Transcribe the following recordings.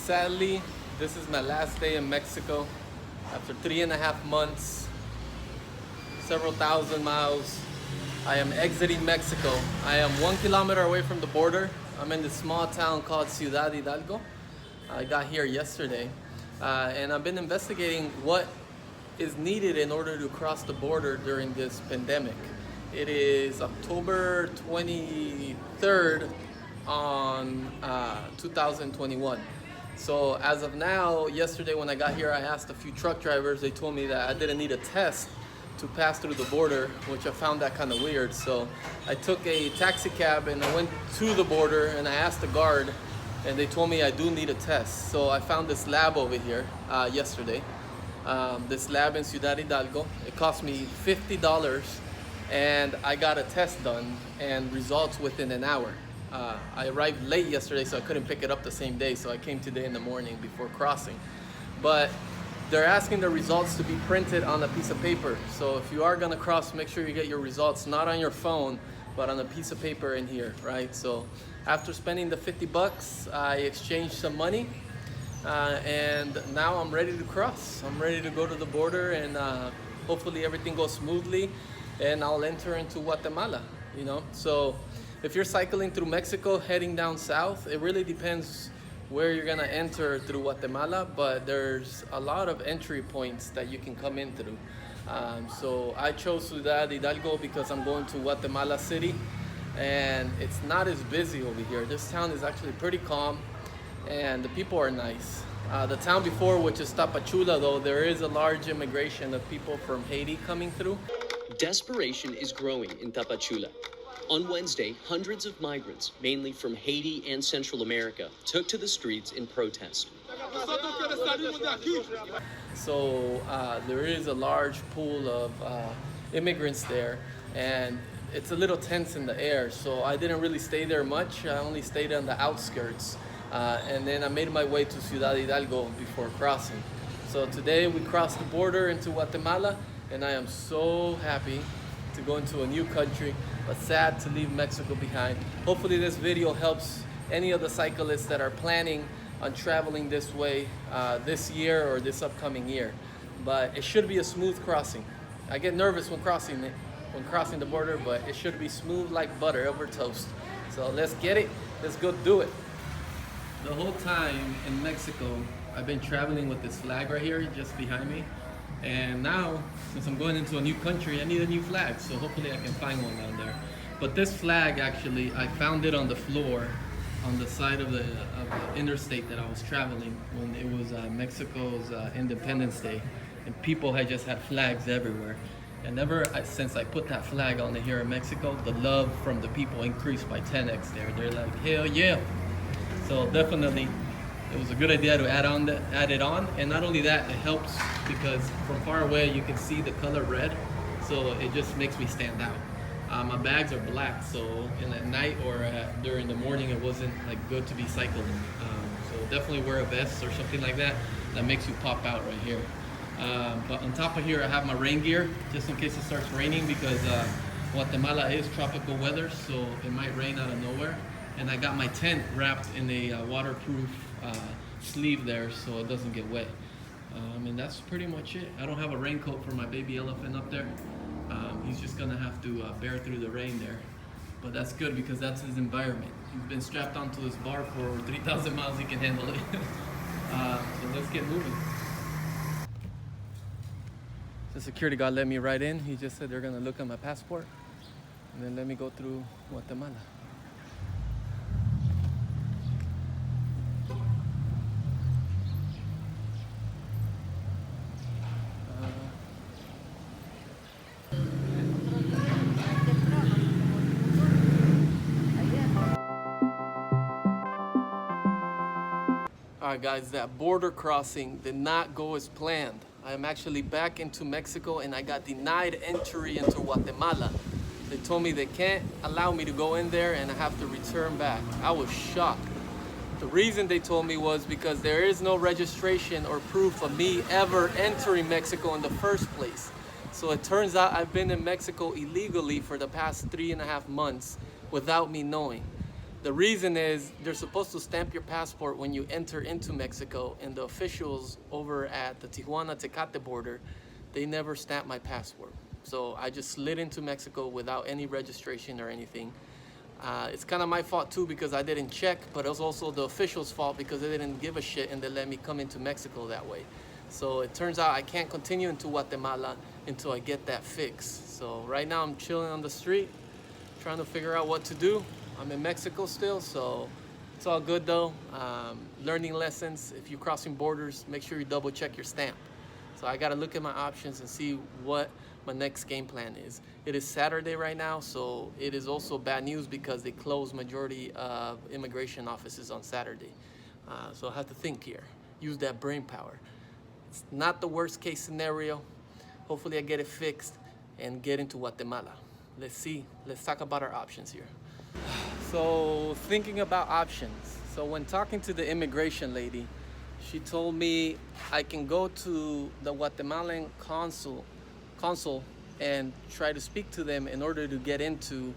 Sadly, this is my last day in Mexico. After 3.5 months, several thousand miles, I am exiting Mexico. I am 1 kilometer away from the border. I'm in this small town called Ciudad Hidalgo. I got here yesterday, and I've been investigating what is needed in order to cross the border during this pandemic. It is October 23rd on 2021. So as of now, yesterday when I got here, I asked a few truck drivers. They told me that I didn't need a test to pass through the border, which I found that kind of weird. So I took a taxi cab and I went to the border and I asked the guard, and they told me I do need a test. So I found this lab over here yesterday. This lab in Ciudad Hidalgo. It cost me $50 and I got a test done and results within an hour. I arrived late yesterday, so I couldn't pick it up the same day, so I came today in the morning before crossing. But they're asking the results to be printed on a piece of paper. So if you are gonna cross, make sure you get your results not on your phone, but on a piece of paper in here, right? So after spending the 50 bucks, I exchanged some money, and now I'm ready to cross. I'm ready to go to the border, and hopefully everything goes smoothly, and I'll enter into Guatemala, you know? So if you're cycling through Mexico heading down south, it really depends where you're gonna enter through Guatemala, but there's a lot of entry points that you can come in through. So I chose Ciudad Hidalgo because I'm going to Guatemala City, and it's not as busy over here. This town is actually pretty calm, and the people are nice. The town before, which is Tapachula, though, there is a large immigration of people from Haiti coming through. Desperation is growing in Tapachula. On Wednesday, hundreds of migrants, mainly from Haiti and Central America, took to the streets in protest. So there is a large pool of immigrants there, and it's a little tense in the air. So I didn't really stay there much. I only stayed on the outskirts. And then I made my way to Ciudad Hidalgo before crossing. So today we crossed the border into Guatemala, and I am so happy to go into a new country, but sad to leave Mexico behind. Hopefully this video helps any of the cyclists that are planning on traveling this way this year or this upcoming year. But it should be a smooth crossing. I get nervous when crossing the border, but it should be smooth like butter over toast. So let's get it, let's go do it. The whole time in Mexico, I've been traveling with this flag right here, just behind me. And now, since I'm going into a new country, I need a new flag, so hopefully I can find one down there. But this flag, actually, I found it on the floor on the side of the interstate that I was traveling when it was Mexico's Independence Day, and people had just had flags everywhere. And since I put that flag on here in Mexico, the love from the people increased by 10x there. They're like, hell yeah. So definitely, it was a good idea to add it on, and not only that, it helps because from far away you can see the color red, so it just makes me stand out. My bags are black, so at night or during the morning it wasn't like good to be cycling. So definitely wear a vest or something like that makes you pop out right here. But on top of here I have my rain gear just in case it starts raining, because Guatemala is tropical weather, so it might rain out of nowhere. And I got my tent wrapped in a waterproof sleeve there so it doesn't get wet. And that's pretty much it. I don't have a raincoat for my baby elephant up there. He's just gonna have to bear through the rain there. But that's good because that's his environment. He's been strapped onto this bar for over 3,000 miles, he can handle it. So let's get moving. The security guard let me right in. He just said they're gonna look at my passport and then let me go through Guatemala. Alright guys, that border crossing did not go as planned. I am actually back into Mexico and I got denied entry into Guatemala. They told me they can't allow me to go in there and I have to return back. I was shocked. The reason they told me was because there is no registration or proof of me ever entering Mexico in the first place. So it turns out I've been in Mexico illegally for the past 3.5 months without me knowing. The reason is they're supposed to stamp your passport when you enter into Mexico, and the officials over at the Tijuana-Tecate border, they never stamped my passport. So I just slid into Mexico without any registration or anything. It's kind of my fault too because I didn't check, but it was also the officials' fault because they didn't give a shit and they let me come into Mexico that way. So it turns out I can't continue into Guatemala until I get that fixed. So right now I'm chilling on the street, trying to figure out what to do. I'm in Mexico still, so it's all good though. Learning lessons, if you're crossing borders, make sure you double check your stamp. So I gotta look at my options and see what my next game plan is. It is Saturday right now, so it is also bad news because they close majority of immigration offices on Saturday. So I have to think here, use that brain power. It's not the worst case scenario. Hopefully I get it fixed and get into Guatemala. Let's see, let's talk about our options here. So thinking about options. So when talking to the immigration lady, she told me I can go to the Guatemalan consul and try to speak to them in order to get into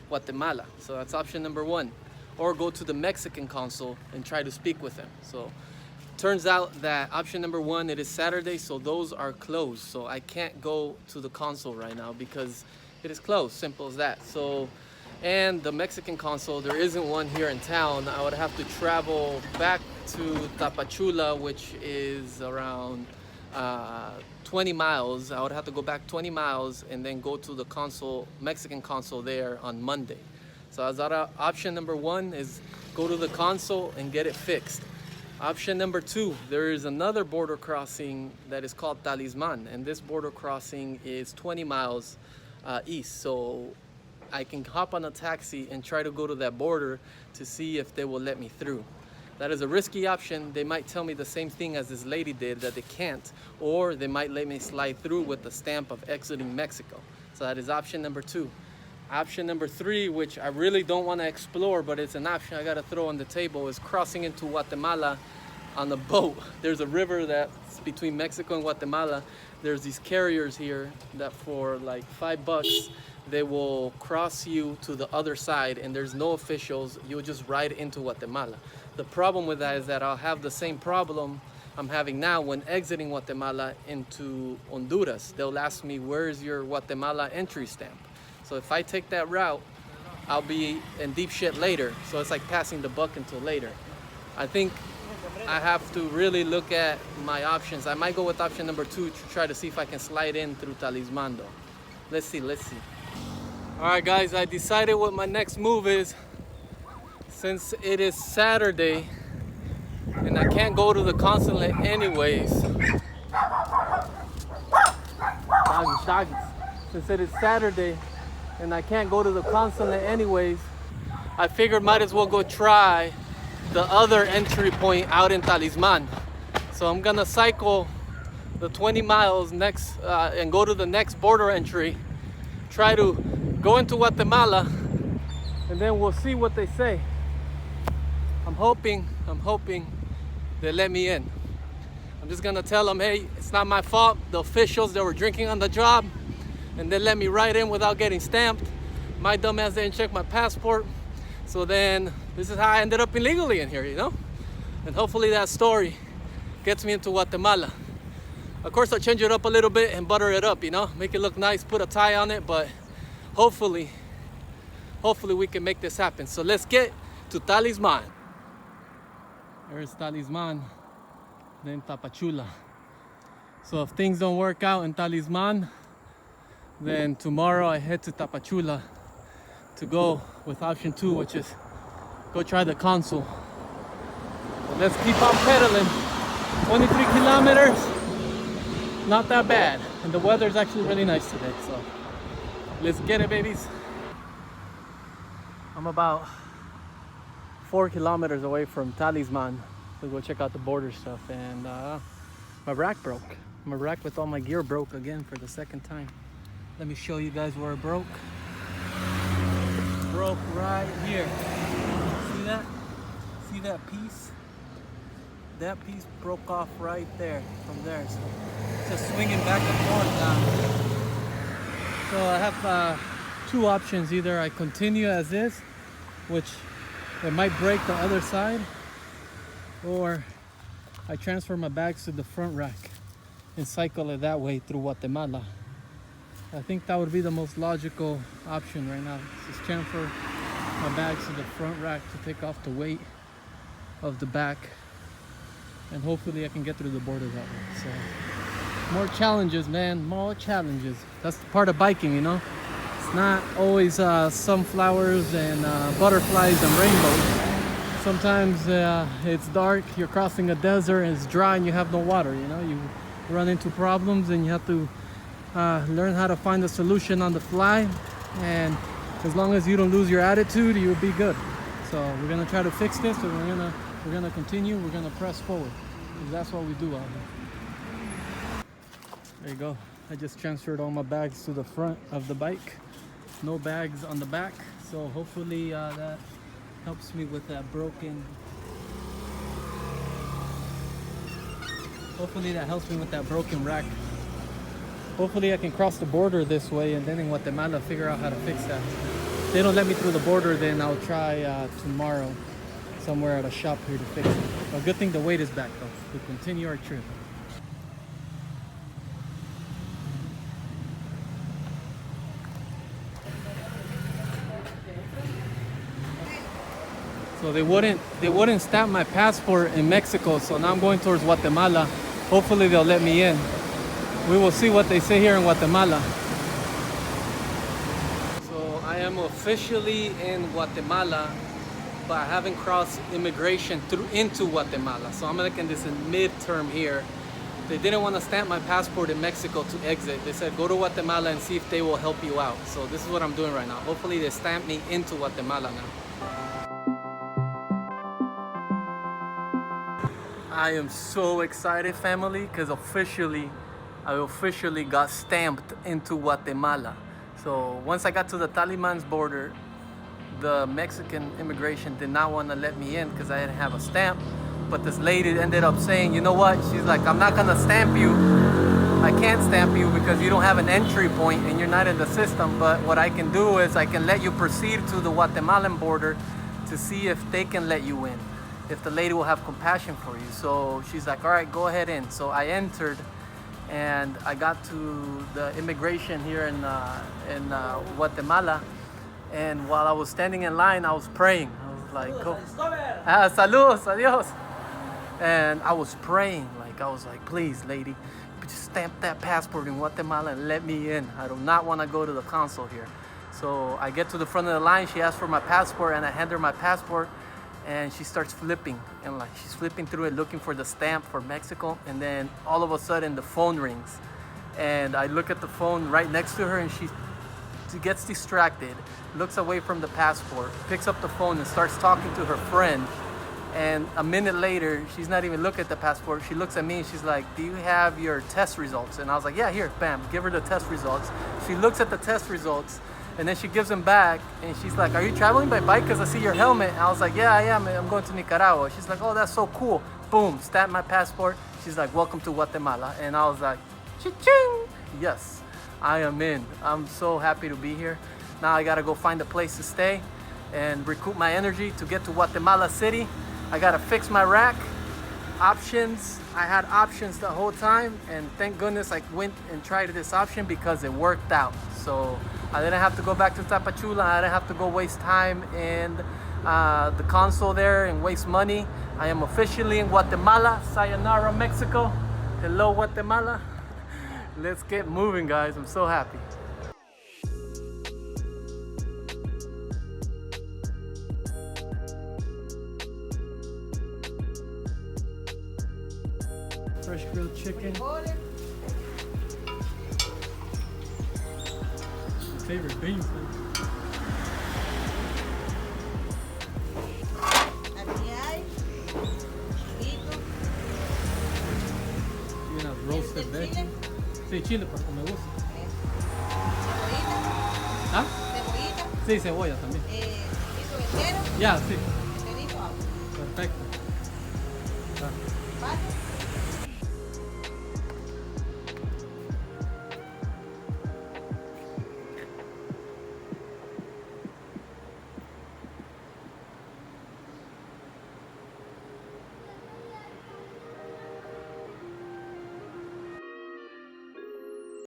Guatemala. So that's option number one. Or go to the Mexican consul and try to speak with them. So turns out that option number one, it is Saturday, so those are closed. So I can't go to the consul right now because it is closed, simple as that. So, and the Mexican consul, there isn't one here in town. I would have to travel back to Tapachula, which is around 20 miles. I would have to go back 20 miles and then go to the consul, Mexican consul there on Monday. So as option number one is go to the consul and get it fixed. Option number two, there is another border crossing that is called Talisman, and this border crossing is 20 miles east. So I can hop on a taxi and try to go to that border to see if they will let me through. That is a risky option. They might tell me the same thing as this lady did, that they can't, or they might let me slide through with the stamp of exiting Mexico. So that is option number two. Option number three, which I really don't want to explore, but it's an option I got to throw on the table, is crossing into Guatemala on a boat. There's a river that's between Mexico and Guatemala. There's these carriers here that for like $5, they will cross you to the other side, and there's no officials. You'll just ride into Guatemala. The problem with that is that I'll have the same problem I'm having now when exiting Guatemala into Honduras. They'll ask me, where's your Guatemala entry stamp? So if I take that route, I'll be in deep shit later. So it's like passing the buck until later. I think I have to really look at my options. I might go with option number two to try to see if I can slide in through Talisman though. Let's see. All right, guys, I decided what my next move is. Since it is Saturday and I can't go to the consulate anyways. Doggies. Since it is Saturday and I can't go to the consulate anyways, I figured might as well go try the other entry point out in Talisman. So I'm gonna cycle the 20 miles next and go to the next border entry, try to go into Guatemala, and then we'll see what they say. I'm hoping they let me in. I'm just gonna tell them, hey, it's not my fault. The officials, they were drinking on the job and they let me right in without getting stamped. My dumb ass didn't check my passport. So then this is how I ended up illegally in here, you know? And hopefully that story gets me into Guatemala. Of course, I'll change it up a little bit and butter it up, you know? Make it look nice, put a tie on it, but hopefully we can make this happen. So let's get to Talisman. There's Talisman, then Tapachula. So if things don't work out in Talisman, then tomorrow I head to Tapachula to go with option two, which is go try the consul. But let's keep on pedaling. 23 kilometers, not that bad. And the weather's actually really nice today, so let's get it, babies. I'm about 4 kilometers away from Talisman to go check out the border stuff, and my rack broke. My rack with all my gear broke again for the second time. Let me show you guys where it broke. It broke right here. See that? See that piece? That piece broke off right there, from there. So just swinging back and forth now. So I have two options. Either I continue as is, which it might break the other side, or I transfer my bags to the front rack and cycle it that way through Guatemala. I think that would be the most logical option right now. Just transfer my bags to the front rack to take off the weight of the back, and hopefully I can get through the border that way. So more challenges, man, more challenges. That's part of biking, you know. It's not always sunflowers and butterflies and rainbows. Sometimes it's dark, you're crossing a desert and it's dry and you have no water, you know. You run into problems and you have to learn how to find a solution on the fly, and as long as you don't lose your attitude, you'll be good. So we're gonna try to fix this, and we're gonna continue. We're gonna press forward, because that's what we do out here. There you go. I just transferred all my bags to the front of the bike. No bags on the back, so hopefully that helps me with that broken. Hopefully that helps me with that broken rack. Hopefully I can cross the border this way, and then in Guatemala figure out how to fix that. If they don't let me through the border, then I'll try tomorrow somewhere at a shop here to fix it. But good thing the weight is back though. We continue our trip. So they wouldn't stamp my passport in Mexico, so now I'm going towards Guatemala. Hopefully they'll let me in. We will see what they say here in Guatemala. So I am officially in Guatemala, but I haven't crossed immigration into Guatemala. So I'm like in this midterm here. They didn't want to stamp my passport in Mexico to exit. They said go to Guatemala and see if they will help you out. So this is what I'm doing right now. Hopefully they stamp me into Guatemala now. I am so excited, family, because I officially got stamped into Guatemala. So once I got to the Talisman's border, the Mexican immigration did not want to let me in because I didn't have a stamp. But this lady ended up saying, you know what? She's like, I'm not gonna stamp you. I can't stamp you because you don't have an entry point and you're not in the system. But what I can do is I can let you proceed to the Guatemalan border to see if they can let you in, if the lady will have compassion for you. So she's like, all right, go ahead in. So I entered, and I got to the immigration here in Guatemala. And while I was standing in line, I was praying. I was like, oh, saludos, adios. And I was praying, like I was like, please, lady, just stamp that passport in Guatemala and let me in. I do not want to go to the consul here. So I get to the front of the line. She asks for my passport, and I hand her my passport. And she starts flipping, and like she's flipping through it looking for the stamp for Mexico, and then all of a sudden the phone rings, and I look at the phone right next to her, and she gets distracted, looks away from the passport, picks up the phone and starts talking to her friend. And a minute later, she's not even looking at the passport. She looks at me and she's like, do you have your test results? And I was like, yeah, here, bam, give her the test results. She looks at the test results, and then she gives them back, and she's like, are you traveling by bike? Because I see your helmet. And I was like, yeah, I am. I'm going to Nicaragua. She's like, oh, that's so cool. Boom, stamp my passport. She's like, welcome to Guatemala. And I was like, cha-ching. Yes, I am in. I'm so happy to be here. Now I got to go find a place to stay and recoup my energy to get to Guatemala City. I got to fix my rack. Options. I had options the whole time, and thank goodness I went and tried this option because it worked out. So I didn't have to go back to Tapachula. I didn't have to go waste time in the consul there and waste money. I am officially in Guatemala. Sayonara, Mexico. Hello, Guatemala. Let's get moving, guys. I'm so happy. Fresh grilled chicken. My favorite beans, man. Y unas roasted veggies. Sí, chile, porque me gusta. ¿Ah? ¿Cebollita? Sí, cebolla también. ¿Piso entero? Ya, sí. Perfecto. Ah.